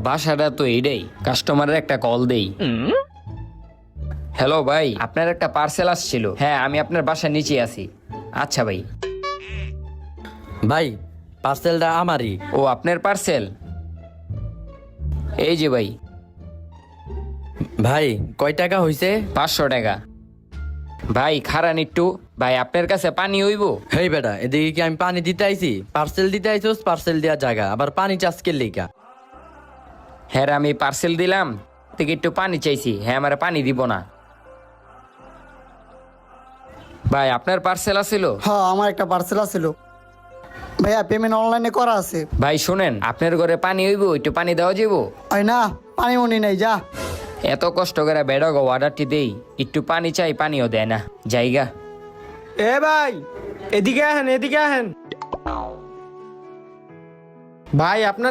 বাসাটা তো এইটাই, কাস্টমারের একটা কল দেই। হ্যালো ভাই, আপনার একটা পার্সেল আসছিল। হ্যাঁ, আমি আপনার বাসার নিচে আছি। আচ্ছা ভাই। ভাই পার্সেলটা আমারই। ও, আপনার পার্সেল? এই যে ভাই। ভাই কয় টাকা হইছে? 500 টাকা। ভাই খারান একটু। ভাই আপনার কাছে পানি হইব? হেই বেটা, এদিকে কি আমি পানি দিতে আইছি? পার্সেল দিতে আইছোস, পার্সেল দেওয়ার জায়গা আবার পানি চাষকের লিগা। হ্যাঁ, আমি পার্সেল দিলাম থেকে একটু পানি চাইছি। হ্যাঁ, আমার পানি দিব না। ভাই আপনার পার্সেল আছিল? হ্যাঁ, আমার একটা পার্সেল আছিল ভাইয়া, পেমেন্ট অনলাইনে করা আছে। ভাই শুনেন, আপনার ঘরে পানি হইব, একটু পানি দেওয়া যাব? ওই না, পানি মনি নাই, যা। এত কষ্ট করে বেড়াগো অর্ডারটি দেই, একটু পানি চাই, পানিও দেয় না। জায়গা। এ ভাই, এদিকে আহেন, এদিকে আহেন। ভাই আপনার